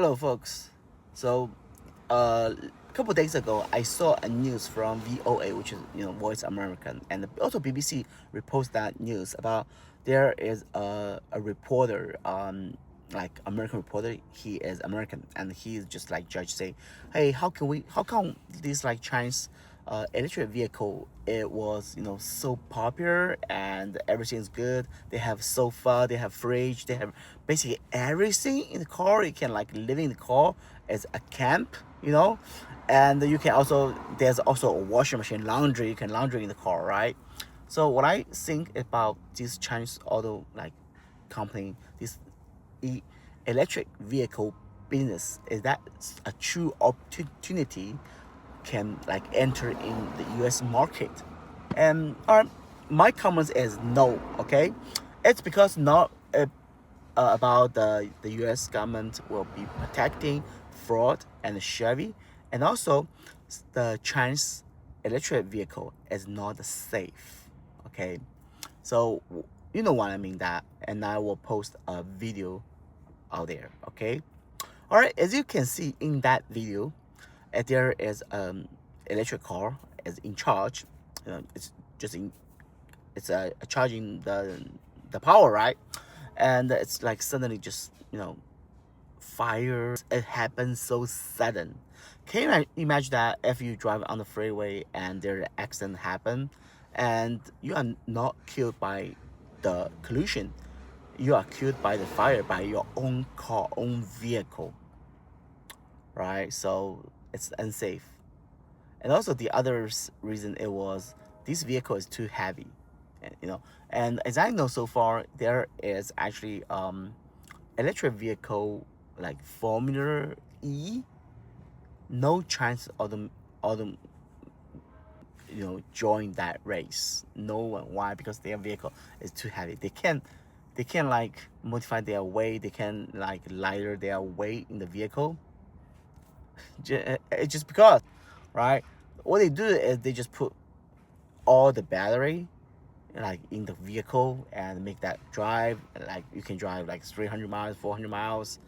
Hello, folks. So, a couple days ago, I saw a news from VOA, which is Voice American, and also BBC repost that news about there is a reporter, like American reporter. He is American, and he is just like judge say, hey, how come this like Chinese electric vehicle, it was so popular and everything's good. They have sofa, they have fridge, they have basically everything in the car. You can like live in the car as a camp, and you can also, there's also a washing machine, laundry, you can laundry in the car, right? So what I think about this Chinese auto like company, this e- electric vehicle business, is that a true opportunity can like enter in the US market. And my comment is no. Okay, it's because not about the US government will be protecting fraud and Chevy, and also the Chinese electric vehicle is not safe. Okay, so you know what I mean that, and I will post a video out there. Okay, all right, as you can see in that video, there is electric car is in charge. It's just in, it's charging the power, right? And it's like suddenly just fire. It happens so sudden. Can you imagine that if you drive on the freeway and there accident happen, and you are not killed by the collision, you are killed by the fire, by your own car, own vehicle, right? So it's unsafe. And also the other reason, it was this vehicle is too heavy, and as I know so far, there is actually electric vehicle like Formula E, no chance of them join that race. No one. Why? Because their vehicle is too heavy. They can like modify their weight, they can like lighter their weight in the vehicle. It's just because, right? What they do is they just put all the battery like in the vehicle and make that drive, like you can drive like 300 miles, 400 miles.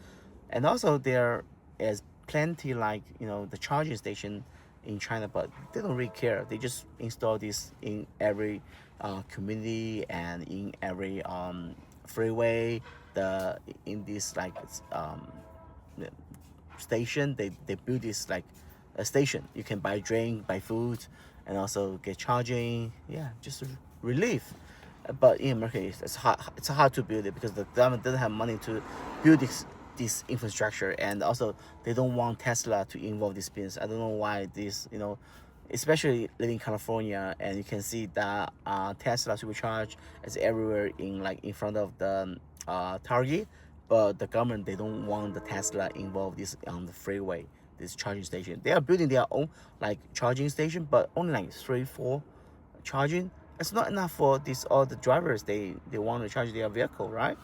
And also there is plenty like the charging station in China, but they don't really care. They just install this in every community and in every freeway, the in this like station. They build this like a station. You can buy drink, buy food, and also get charging. Yeah, just a relief. But in America, it's hard to build it because the government doesn't have money to build this infrastructure, and also they don't want Tesla to involve this business. I don't know why this, especially living in California, and you can see that Tesla supercharge is everywhere in front of the Target, but the government, they don't want the Tesla involved this on the freeway, this charging station. They are building their own like charging station, but only like 3-4 charging. It's not enough for this all the drivers. They want to charge their vehicle, right?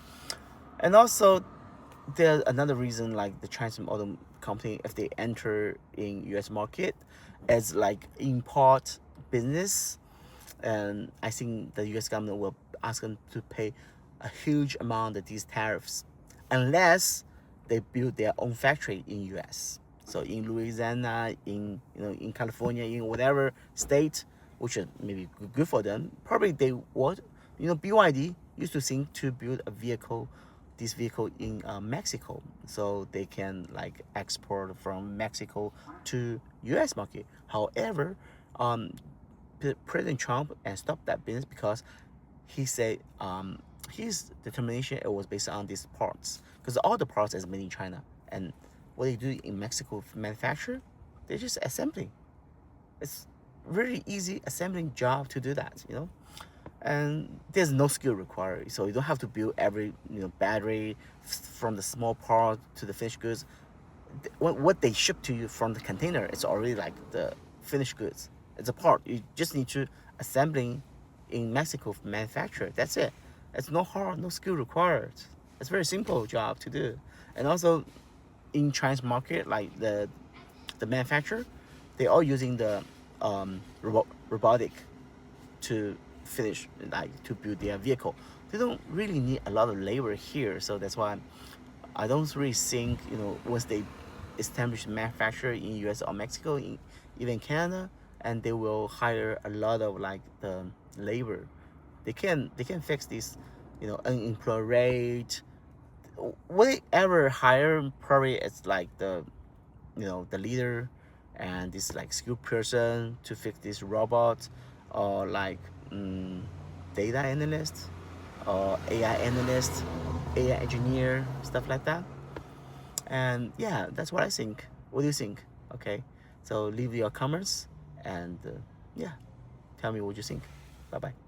And also there's another reason, like the Chinese auto company, if they enter in US market as like import business, and I think the US government will ask them to pay a huge amount of these tariffs unless they build their own factory in US. So in Louisiana, in California, in whatever state, which is maybe good for them. Probably they would, BYD used to think to build this vehicle in Mexico, so they can like export from Mexico to US market. However, President Trump stopped that business because he said his determination, it was based on these parts, because all the parts is made in China, and what they do in Mexico manufacture, they're just assembling. It's really easy assembling job to do that, and there's no skill required, so you don't have to build every battery from the small part to the finished goods. What they ship to you from the container, it's already like the finished goods. It's a part, you just need to assembling in Mexico manufacture. That's it. It's no hard, no skill required. It's very simple job to do. And also in Chinese market, like the manufacturer, they all using the robotic to finish, like to build their vehicle. They don't really need a lot of labor here, so that's why I don't really think, once they establish manufacture in US or Mexico, even Canada, and they will hire a lot of like the labor. They can fix this, unemployment rate. Whatever hire probably it's like the leader and this like skilled person to fix this robot, or like data analyst or AI analyst, AI engineer, stuff like that. And yeah, that's what I think. What do you think? Okay, so leave your comments, and yeah, tell me what you think. Bye bye.